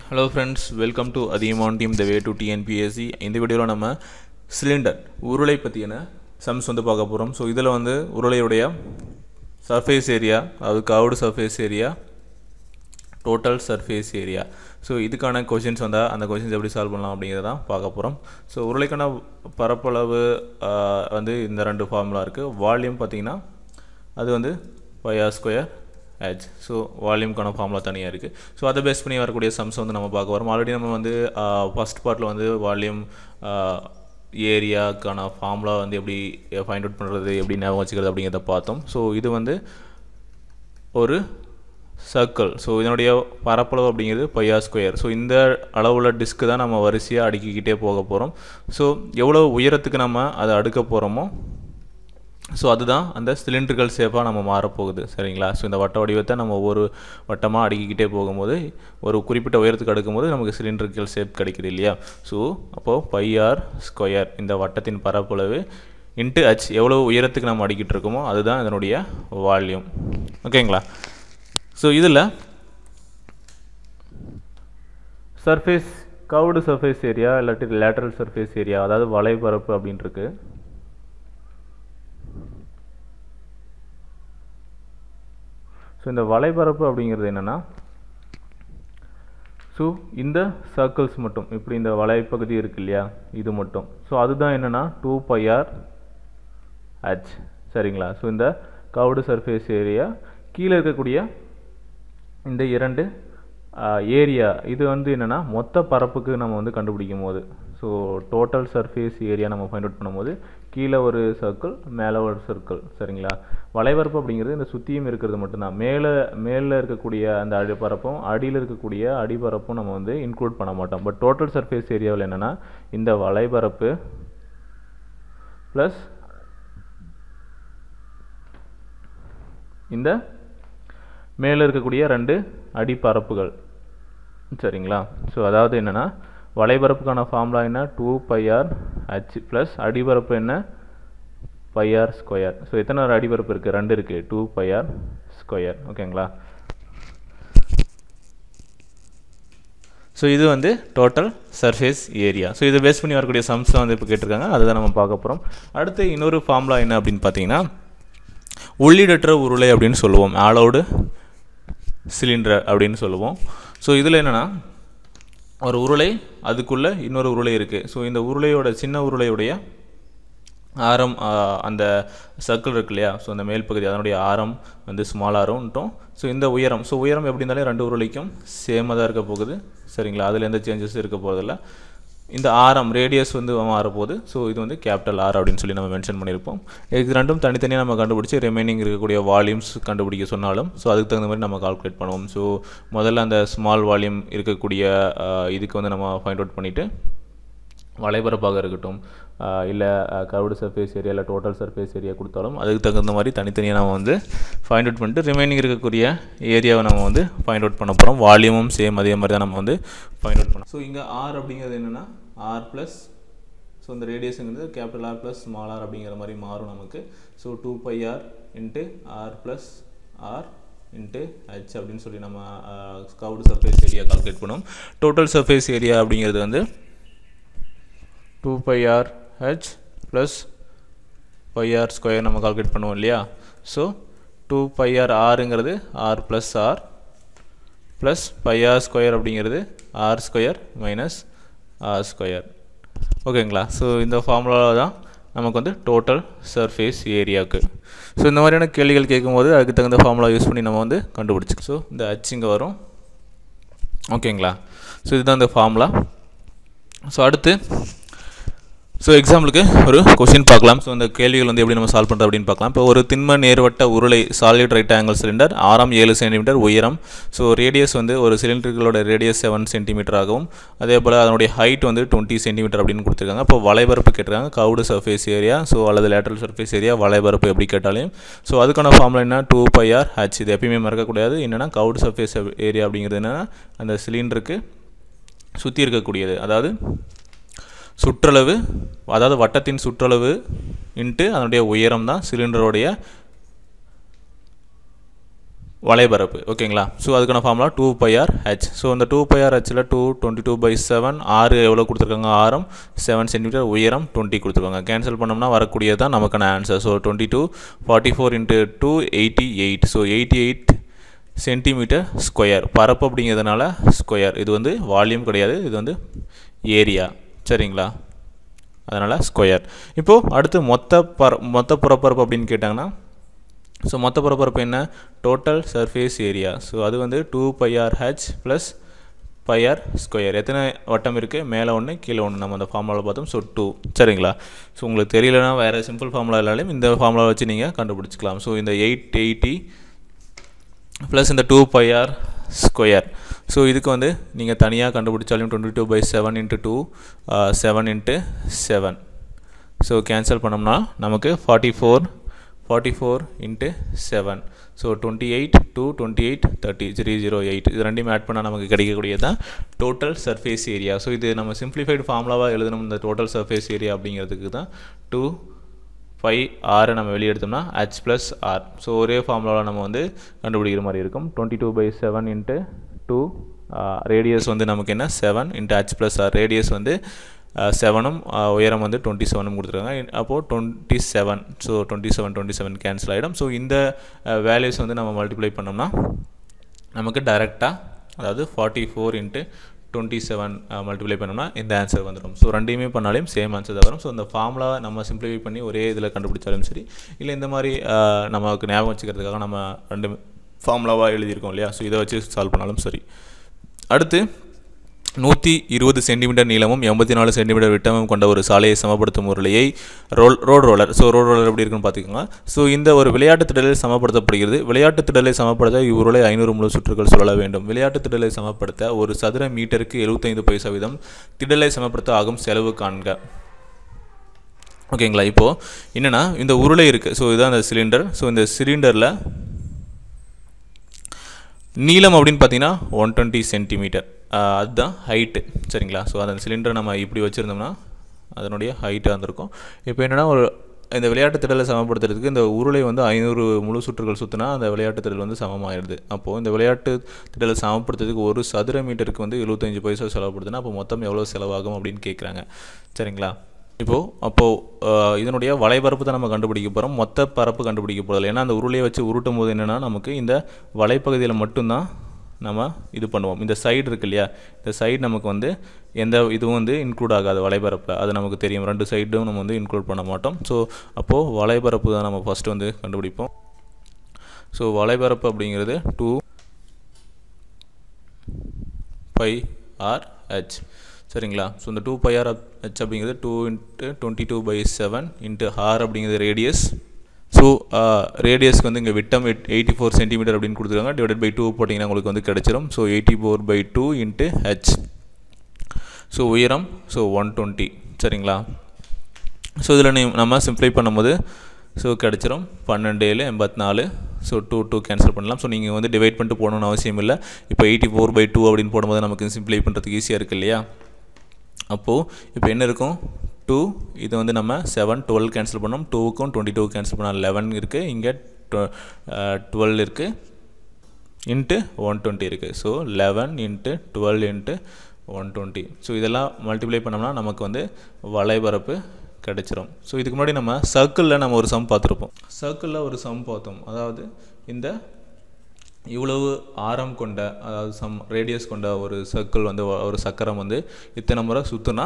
Hello friends, welcome to Adhiyaman team the way to TNPSC. இந்த வீடியோவில் நம்ம cylinder உருளை பற்றியான சம்ஸ் வந்து பார்க்க போகிறோம். ஸோ இதில் வந்து உருளையுடைய சர்ஃபேஸ் ஏரியா, அது curved surface area, total surface area. So இதுக்கான கொஷின்ஸ் வந்தால் அந்த கொஷின்ஸ் எப்படி சால்வ் பண்ணலாம் அப்படிங்கிறத தான் பார்க்க போகிறோம். ஸோ உருளைக்கான பரப்பளவு வந்து இந்த ரெண்டு ஃபார்முலா இருக்குது. வால்யூம் பார்த்திங்கன்னா அது வந்து πr² H. ஸோ வால்யூம்க்கான ஃபார்முலா தனியாக இருக்குது. ஸோ அதை பேஸ் பண்ணி வரக்கூடிய சம்ஸ் வந்து நம்ம பார்க்க வரோம். ஆல்ரெடி நம்ம வந்து ஃபஸ்ட் பார்ட்டில் வந்து வால்யூம் ஏரியாக்கான ஃபார்முலா வந்து எப்படி ஃபைண்ட் அவுட் பண்ணுறது, எப்படி ஞாபகம் வச்சுக்கிறது அப்படிங்கிறத பார்த்தோம். ஸோ இது வந்து ஒரு சர்க்கிள். ஸோ இதனுடைய பரப்பளவு அப்படிங்கிறது πr². ஸோ இந்த அளவுள்ள டிஸ்க்கு தான் நம்ம வரிசையாக அடுக்கிக்கிட்டே போக போகிறோம். ஸோ எவ்வளோ உயரத்துக்கு நம்ம அதை அடுக்க போகிறோமோ ஸோ அதுதான் அந்த சிலிண்ட்ரிக்கல் ஷேப்பாக நம்ம மாறப்போகுது. சரிங்களா? ஸோ இந்த வட்ட வடிவத்தை நம்ம ஒவ்வொரு வட்டமாக அடுக்கிக்கிட்டே போகும்போது ஒரு குறிப்பிட்ட உயரத்துக்கு அடுக்கும்போது நமக்கு சிலிண்ட்ரிக்கல் ஷேப் கிடைக்குது இல்லையா? ஸோ அப்போது πr² இந்த வட்டத்தின் பரப்பளவு இன்ட்டு H எவ்வளோ உயரத்துக்கு நம்ம அடிக்கிட்டு இருக்கோமோ அதுதான் இதனுடைய வால்யூம். ஓகேங்களா? ஸோ இதில் சர்ஃபேஸ் கர்வ்டு சர்ஃபேஸ் ஏரியா இல்லாட்டி லேட்டரல் சர்ஃபேஸ் ஏரியா, அதாவது வலைப்பரப்பு அப்படின்ட்டுருக்கு. ஸோ இந்த வலைப்பரப்பு அப்படிங்கிறது என்னென்னா, ஸோ இந்த சர்க்கிள்ஸ் மட்டும் இப்படி இந்த வலைப்பகுதி இருக்கு இல்லையா, இது மட்டும். ஸோ அதுதான் என்னென்னா 2πr H. சரிங்களா? ஸோ இந்த கர்வ்டு சர்ஃபேஸ் ஏரியா கீழே இருக்கக்கூடிய இந்த இரண்டு ஏரியா இது வந்து என்னென்னா மொத்த பரப்புக்கு நம்ம வந்து கண்டுபிடிக்கும் போது, ஸோ டோட்டல் சர்ஃபேஸ் ஏரியா நம்ம ஃபைண்ட் அவுட் பண்ணும்போது கீழே ஒரு சர்க்கிள் மேலே ஒரு சர்க்கிள். சரிங்களா? வலைப்பரப்பு அப்படிங்கிறது இந்த சுற்றியும் இருக்கிறது மட்டும்தான். மேலே இருக்கக்கூடிய அந்த அடிப்பரப்பும் அடியில் இருக்கக்கூடிய அடிப்பரப்பும் நம்ம வந்து இன்க்ளூட் பண்ண மாட்டோம். பட் டோட்டல் சர்ஃபேஸ் ஏரியாவில் என்னென்னா இந்த வலைப்பரப்பு ப்ளஸ் இந்த மேலே இருக்கக்கூடிய ரெண்டு அடிப்பரப்புகள். சரிங்களா? ஸோ அதாவது என்னென்னா வலைப்பரப்புக்கான ஃபார்முலா என்ன, 2πr H ப்ளஸ் அடிப்பரப்பு என்ன, πr². ஸோ எத்தனை அடிப்பரப்பு இருக்குது? ரெண்டு இருக்குது, 2πr². ஓகேங்களா? ஸோ இது வந்து டோட்டல் சர்ஃபேஸ் ஏரியா. ஸோ இதை பேஸ் பண்ணி வரக்கூடிய சம்ஸ் வந்து இப்போ கேட்டிருக்காங்க, அதுதான் நம்ம பார்க்க போகிறோம். அடுத்து இன்னொரு ஃபார்முலா என்ன அப்படின்னு பார்த்தீங்கன்னா உள்ளீடற்ற உருளை அப்படின்னு சொல்லுவோம், ஆலோடு சிலிண்டர் அப்படின்னு சொல்லுவோம். ஸோ இதில் என்னென்னா ஒரு உருளை, அதுக்குள்ளே இன்னொரு உருளை இருக்குது. ஸோ இந்த உருளையோட சின்ன உருளையுடைய ஆரம் அந்த சர்க்கிள் இருக்கு இல்லையா, ஸோ அந்த மேல் பகுதி அதனுடைய ஆரம் வந்து ஸ்மால் ஆரம்ட்டோம். ஸோ இந்த உயரம், ஸோ உயரம் எப்படி இருந்தாலும் ரெண்டு உருளைக்கும் சேமாக தான் இருக்க போகுது. சரிங்களா? அதில் எந்த சேஞ்சஸும் இருக்க போகிறதில்ல. இந்த ஆரம் ரேடியஸ் வந்து மாறப்போகுது. ஸோ இது வந்து கேபிட்டல் R அப்படின்னு சொல்லி நம்ம மென்ஷன் பண்ணியிருப்போம். இது ரெண்டும் தனித்தனியாக நம்ம கண்டுபிடிச்சி ரிமைனிங் இருக்கக்கூடிய வால்யூம்ஸ் கண்டுபிடிக்க சொன்னாலும் ஸோ அதுக்கு தகுந்த மாதிரி நம்ம கால்குலேட் பண்ணுவோம். ஸோ முதல்ல அந்த ஸ்மால் வால்யூம் இருக்கக்கூடிய இதுக்கு வந்து நம்ம ஃபைண்ட் அவுட் பண்ணிவிட்டு வலைப்பரப்பாக இருக்கட்டும் இல்லை கர்வ்டு சர்ஃபேஸ் ஏரியா இல்லை டோட்டல் சர்ஃபேஸ் ஏரியா கொடுத்தாலும் அதுக்கு தகுந்த மாதிரி தனித்தனியாக நம்ம வந்து ஃபைண்ட் அவுட் பண்ணிட்டு ரிமைனிங் இருக்கக்கூடிய ஏரியாவை நம்ம வந்து ஃபைண்ட் அவுட் பண்ண போகிறோம். வால்யூமும் சேம் அதே மாதிரி தான் நம்ம வந்து ஃபைண்ட் அவுட் பண்ணோம். ஸோ இங்கே R அப்படிங்கிறது என்னென்னா R ப்ளஸ், ஸோ இந்த ரேடியஸுங்கிறது capital R plus small r அப்படிங்கிற மாதிரி மாறும் நமக்கு. So 2πr into R plus R into H அப்படின்னு சொல்லி நம்ம கர்வ்டு சர்ஃபேஸ் ஏரியா கால்குலேட் பண்ணுவோம். டோட்டல் சர்ஃபேஸ் ஏரியா அப்படிங்கிறது வந்து 2πr H ப்ளஸ் πr² நம்ம கால்குலேட் பண்ணுவோம் இல்லையா. So 2πr Rங்கிறது R plus R plus πr² அப்படிங்கிறது R² மைனஸ் R². ஓகேங்களா? ஸோ இந்த ஃபார்முலா தான் நமக்கு வந்து டோட்டல் சர்ஃபேஸ் ஏரியாவுக்கு. ஸோ இந்த மாதிரியான கேள்விகள் கேட்கும்போது அதுக்கு தகுந்த ஃபார்முலா யூஸ் பண்ணி நம்ம வந்து கண்டுபிடிச்சிக்கோ. ஸோ இந்த H இங்கே வரும். ஓகேங்களா? ஸோ இதுதான் இந்த ஃபார்முலா. ஸோ அடுத்து எக்ஸாம்பிளுக்கு ஒரு கொஸ்டின் பார்க்கலாம். ஸோ இந்த கேள்விகள் வந்து எப்படி நம்ம சால்வ் பண்ணுறது அப்படின்னு பார்க்கலாம். இப்போ ஒரு திண்ம நேர்வட்ட உருளை சாலிட் ரைட் ஆங்கிள் சிலிண்டர், ஆரம் 7 சென்டிமீட்டர், உயரம், ஸோ ரேடியஸ் வந்து ஒரு சிலிண்டர்களோட ரேடியஸ் 7 சென்டிமீட்டர் ஆகும். அதே போல் அதனுடைய ஹைட் வந்து 20 சென்டிமீட்டர் அப்படின்னு கொடுத்துருக்காங்க. இப்போ வலைப்பரப்பு கேட்டிருக்காங்க, கர்வ்டு சர்ஃபேஸ் ஏரியா, ஸோ அல்லது லேட்டரல் சர்ஃபேஸ் ஏரியா, வலைப்பரப்பு எப்படி கேட்டாலையும். ஸோ அதுக்கான ஃபார்முலா என்ன, 2πr H. இது எப்பயுமே மறக்கக்கூடாது. என்னென்னா கர்வ்டு சர்ஃபேஸ் ஏரியா அப்படிங்கிறது என்னென்னா அந்த சிலிண்டருக்கு சுற்றி இருக்கக்கூடியது, அதாவது சுற்றளவு, அதாவது வட்டத்தின் சுற்றளவு இன்ட்டு அதனுடைய உயரம் தான் சிலிண்டருடைய வலைபரப்பு. ஓகேங்களா? ஸோ அதுக்கான ஃபார்முலா 2πr/h. ஸோ இந்த 2πr/hல 2 22/7 6 எவ்வளோ கொடுத்துருக்காங்க, ஆரம் 7 சென்டிமீட்டர், உயரம் 20 கொடுத்துருக்காங்க. கேன்சல் பண்ணோம்னா வரக்கூடியது தான் நமக்கான answer. So 22 44 × 2 88. So 88 centimetre square. பரப்பு அப்படிங்கிறதுனால ஸ்கொயர். இது வந்து வால்யூம் கிடையாது, இது வந்து ஏரியா. சரிங்களா? அதனால் ஸ்கொயர். இப்போது அடுத்து மொத்த புறப்பரப்பு அப்படின்னு கேட்டாங்கன்னா, ஸோ மொத்த புறப்பரப்பு என்ன, டோட்டல் சர்ஃபேஸ் ஏரியா. ஸோ அது வந்து 2πr/h + πr ஸ்கொயர். எத்தனை வட்டம் இருக்குது, மேலே 1 கீழே 1, நம்ம அந்த ஃபார்முலாவில் பார்த்தோம். ஸோ 2. சரிங்களா? ஸோ உங்களுக்கு தெரியலனா வேறு சிம்பிள் ஃபார்முலா இல்லாலும் இந்த ஃபார்முலா வச்சு நீங்கள் கண்டுபிடிச்சிக்கலாம். ஸோ இந்த 880 ப்ளஸ் இந்த 2πr ஸ்கொயர். ஸோ இதுக்கு வந்து நீங்கள் தனியாக கண்டுபிடிச்சாலும் 22/7 × 2 7 × 7. ஸோ கேன்சல் பண்ணோம்னா நமக்கு 44 × 7. ஸோ 28 2 28 30 308. இது ரெண்டையும் ஆட் பண்ணால் நமக்கு கிடைக்கக்கூடியது தான் டோட்டல் சர்ஃபேஸ் ஏரியா. ஸோ இது நம்ம சிம்பிளிஃபைடு ஃபார்முலாவாக எழுதணும். இந்த டோட்டல் சர்ஃபேஸ் ஏரியா அப்படிங்கிறதுக்கு தான் 2πr நம்ம வெளியே எடுத்தோம்னா h + r. ஸோ ஒரே ஃபார்முலாவில் நம்ம வந்து கண்டுபிடிக்கிற மாதிரி இருக்கும். 22/7 × 2 ரேடியஸ் வந்து நமக்கு என்ன 7 × h + r. ரேடியஸ் வந்து 7ம் உயரம் வந்து 27ம் கொடுத்துருக்காங்க. அப்போது 27. ஸோ 27 கேன்சல் ஆகிடும். ஸோ இந்த வேல்யூஸ் வந்து நம்ம மல்டிப்ளை பண்ணோம்னா நமக்கு டைரெக்டாக, அதாவது 44 × 27 மல்டிப்ளை பண்ணோம்னா இந்த ஆன்சர் வந்துடும். ஸோ ரெண்டையுமே பண்ணாலும் சேம் ஆன்சர் தான் வரும். ஸோ இந்த ஃபார்முலா நம்ம சிம்பிளிஃபை பண்ணி ஒரே இதில் கண்டுபிடிச்சாலும் சரி, இல்லை இந்த மாதிரி நமக்கு ஞாபகம் வச்சுக்கிறதுக்காக நம்ம ரெண்டு ஃபார்முலாவாக எழுதியிருக்கோம் இல்லையா, ஸோ இதை வச்சு சால்வ் பண்ணாலும் சரி. அடுத்து 120 சென்டிமீட்டர் நீளமும் 84 சென்டிமீட்டர் விட்டமும் கொண்ட ஒரு சாலையை சமப்படுத்தும் உருளையை road roller. So road roller எப்படி இருக்குன்னு பார்த்துக்கோங்க. ஸோ இந்த ஒரு விளையாட்டு திடலில் சமப்படுத்தப்படுகிறது. விளையாட்டு திடலை சமப்படுத்த இவ்வுருளை 500 முழு சுற்றுகள் சுழல வேண்டும். விளையாட்டு திடலை சமப்படுத்த ஒரு சதுர மீட்டருக்கு 75 பைசா வீதம் திடலை சமப்படுத்த ஆகும் செலவு காண்க. ஓகேங்களா? இப்போது என்னென்னா, இந்த உருளை இருக்குது. ஸோ இதுதான் அந்த சிலிண்டர். ஸோ இந்த சிலிண்டரில் நீளம் அப்படின்னு பார்த்தீங்கன்னா 120 சென்டிமீட்டர். அதுதான் ஹைட்டு. சரிங்களா? ஸோ அந்த சிலிண்டரை நம்ம இப்படி வச்சுருந்தோம்னா அதனுடைய ஹைட்டாக இருந்திருக்கும். இப்போ என்னென்னா, ஒரு இந்த விளையாட்டு திடலை சமப்படுத்துறதுக்கு இந்த உருளை வந்து 500 முழு சுற்றுகள் சுற்றினா அந்த விளையாட்டு திடல் வந்து சமமாகிடுது. அப்போது இந்த விளையாட்டு திடலை சமப்படுத்துறதுக்கு ஒரு சதுர மீட்டருக்கு வந்து 75 பைசா செலவுப்படுதுன்னா அப்போ மொத்தம் எவ்வளோ செலவாகும் அப்படின்னு கேட்குறாங்க. சரிங்களா? அப்போது இதனுடைய வலைபரப்பு தான் நம்ம கண்டுபிடிக்க போகிறோம். மொத்த பரப்பு கண்டுபிடிக்க போகிறதில்ல. ஏன்னா அந்த உருளையை வச்சு உருட்டும் போது என்னென்னா, நமக்கு இந்த வலைப்பகுதியில் மட்டும்தான் நம்ம இது பண்ணுவோம். இந்த சைடு இருக்கு இல்லையா, இந்த சைடு நமக்கு வந்து எந்த இதுவும் வந்து இன்க்ளூட் ஆகாது வலைபரப்பில். அது நமக்கு தெரியும். ரெண்டு சைடும் நம்ம வந்து இன்க்ளூட் பண்ண மாட்டோம். ஸோ அப்போது வலைபரப்பு தான் நம்ம ஃபஸ்ட்டு வந்து கண்டுபிடிப்போம். ஸோ வலைபரப்பு அப்படிங்கிறது 2πr/h. சரிங்களா? ஸோ இந்த 2πr/h அப்படிங்கிறது 2 × 22/7 × r அப்படிங்கிறது ரேடியஸ். ஸோ ரேடியஸ்க்கு வந்து இங்கே விட்டம் 84 சென்டிமீட்டர் அப்படின்னு கொடுத்துருக்காங்க. /2 போட்டிங்கன்னா உங்களுக்கு வந்து கிடச்சிரும். So 84/2 × h. ஸோ உயரம் ஸோ 120. சரிங்களா? ஸோ இதில் நம்ம சிம்ப்ளை பண்ணும்போது ஸோ கிடச்சிரும் 12 7 84. ஸோ 2 கேன்சல் பண்ணலாம். ஸோ நீங்கள் வந்து டிவைட் பண்ணிட்டு போகணுன்னு அவசியம் இல்லை. இப்போ 84/2 அப்படின்னு போடும்போது நமக்கு சிம்ப்ளை பண்ணுறதுக்கு ஈஸியாக இருக்குது இல்லையா? அப்போது இப்போ என்ன இருக்கும், 2 இது வந்து நம்ம 7 12 கேன்சல் பண்ணோம். 2க்கும் 22 கேன்சல் பண்ணால் 11 இருக்குது. இங்கே 12 இருக்குது இன்ட்டு 120 இருக்குது. ஸோ 11 × 12 × 120. ஸோ இதெல்லாம் மல்டிப்ளை பண்ணோம்னா நமக்கு வந்து வலைபரப்பு கிடச்சிரும். ஸோ இதுக்கு முன்னாடி நம்ம சர்க்கிளில் நம்ம ஒரு சம் பார்த்துருப்போம். சர்க்கிளில் ஒரு சம் பார்த்தோம். அதாவது இந்த இவ்வளவு ஆரம் கொண்ட, அதாவது ரேடியஸ் கொண்ட ஒரு சர்க்கிள் வந்து ஒரு சக்கரம் வந்து இத்தனை முறை சுற்றுனா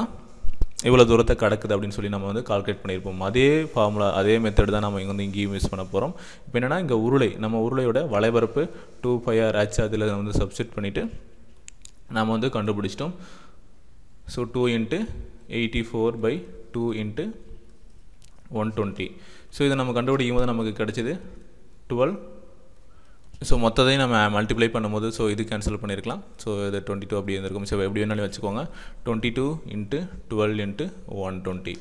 இவ்வளோ தூரத்தை கடக்குது அப்படின்னு சொல்லி நம்ம வந்து கால்குலேட் பண்ணியிருப்போம். அதே ஃபார்முலா, அதே மெத்தட் தான் நம்ம இங்கே வந்து இங்கேயும் யூஸ் பண்ண போகிறோம். இப்போ என்னென்னா, இங்கே உருளை, நம்ம உருளையோட வலைபரப்பு 2πr/h அதில் வந்து சப்ஸ்டிட் பண்ணிவிட்டு நாம் வந்து கண்டுபிடிச்சிட்டோம். ஸோ 2 × 84/2 × 120. ஸோ இதை நம்ம கண்டுபிடிக்கும் போது நமக்கு கிடச்சிது 12. ஸோ மொத்தத்தையும் நம்ம மல்டிப்ளை பண்ணும்போது ஸோ இது கேன்சல் பண்ணியிருக்கலாம். ஸோ இது 22 அப்படி இருந்திருக்கும். ஸோ எப்படி வேணாலும் வச்சுக்கோங்க. 22 × 12 × 120.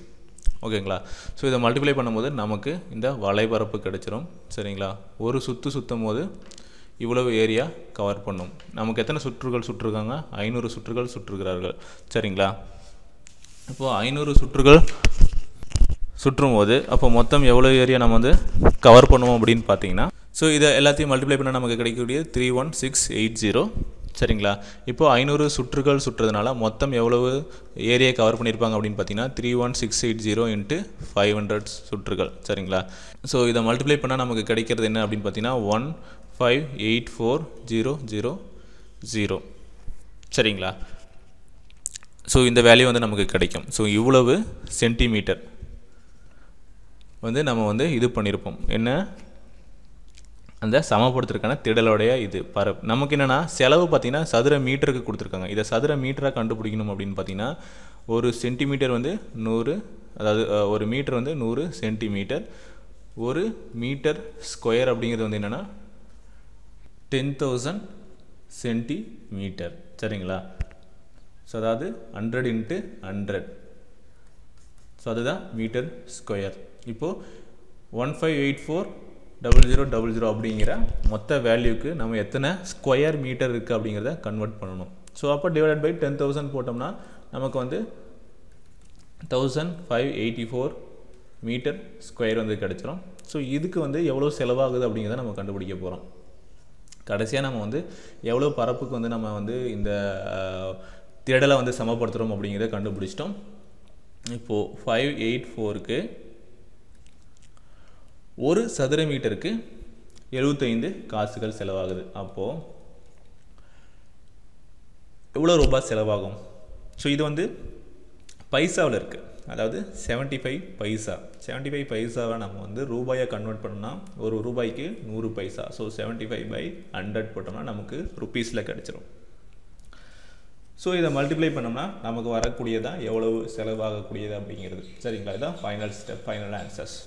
ஓகேங்களா? ஸோ இதை மல்டிப்ளை பண்ணும்போது நமக்கு இந்த வலைபரப்பு கிடச்சிரும். சரிங்களா? ஒரு சுற்றும் போது இவ்வளவு ஏரியா கவர் பண்ணும். நமக்கு எத்தனை சுற்றுகள் சுற்றுருக்காங்க? 500 சுற்றுகள் சுற்றுகிறார்கள். சரிங்களா? இப்போது 500 சுற்றுகள் சுற்றும் போது அப்போ மொத்தம் எவ்வளோ ஏரியா நம்ம வந்து கவர் பண்ணுவோம் அப்படின்னு பார்த்தீங்கன்னா, ஸோ இதை எல்லாத்தையும் மல்டிப்ளை பண்ணால் நமக்கு கிடைக்கக்கூடிய 31680. சரிங்களா? இப்போது 500 சுற்றுகள் சுற்றுறதுனால மொத்தம் எவ்வளவு ஏரியா கவர் பண்ணியிருப்பாங்க அப்படின்னு பார்த்தீங்கன்னா 31680 இன்ட்டு 500 சுற்றுகள். சரிங்களா? ஸோ இதை மல்டிப்ளை பண்ணால் நமக்கு கிடைக்கிறது என்ன அப்படின்னு பார்த்தீங்கன்னா 1584000. சரிங்களா? ஸோ இந்த வேல்யூ வந்து நமக்கு கிடைக்கும். ஸோ இவ்வளவு சென்டிமீட்டர் வந்து நம்ம வந்து இது பண்ணியிருப்போம். என்ன? அந்த சமப்படுத்துறதுக்கான திடலோடைய இது நமக்கு என்னென்னா செலவு பார்த்திங்கன்னா சதுர மீட்டருக்கு கொடுத்துருக்காங்க. இதை சதுர மீட்டராக கண்டுபிடிக்கணும் அப்படின்னு பார்த்தீங்கன்னா ஒரு சென்டிமீட்டர் வந்து 100, அதாவது ஒரு மீட்டர் வந்து 100 சென்டிமீட்டர். ஒரு மீட்டர் ஸ்கொயர் அப்படிங்கிறது வந்து என்னென்னா 10,000 சென்டிமீட்டர். சரிங்களா? ஸோ அதாவது 100 இன்ட்டு 100. ஸோ அதுதான் மீட்டர் ஸ்கொயர். இப்போது 1584000 அப்படிங்கிற மொத்த வேல்யூக்கு நம்ம எத்தனை ஸ்கொயர் மீட்டர் இருக்குது அப்படிங்கிறத கன்வெர்ட் பண்ணணும். ஸோ அப்போ டிவைடட் பை 10,000 போட்டோம்னா நமக்கு வந்து 1584 மீட்டர் ஸ்கொயர் வந்து கிடச்சிரும். ஸோ இதுக்கு வந்து எவ்வளோ செலவாகுது அப்படிங்கிறத நம்ம கண்டுபிடிக்க போகிறோம். கடைசியாக நம்ம வந்து எவ்வளோ பரப்புக்கு வந்து நம்ம வந்து இந்த திடலை வந்து சமப்படுத்துகிறோம் அப்படிங்கிறத கண்டுபிடிச்சிட்டோம். இப்போது 584க்கு ஒரு சதுர மீட்டருக்கு 75 காசுகள் செலவாகுது. அப்போது எவ்வளோ ரூபாய் செலவாகும்? ஸோ இது வந்து பைசாவில் இருக்குது. அதாவது 75 பைசா. 75 பைசாவை நம்ம வந்து ரூபாயை கன்வெர்ட் பண்ணோம்னா ஒரு ரூபாய்க்கு 100 பைசா. ஸோ 75/100 போட்டோம்னா நமக்கு ருப்பீஸில் கிடச்சிரும். ஸோ இதை மல்டிப்ளை பண்ணோம்னா நமக்கு வரக்கூடியதான் எவ்வளவு செலவாகக்கூடியது அப்படிங்கிறது. சரிங்களா? இதுதான் ஃபைனல் ஸ்டெப், ஃபைனல் ஆன்சர்ஸ்.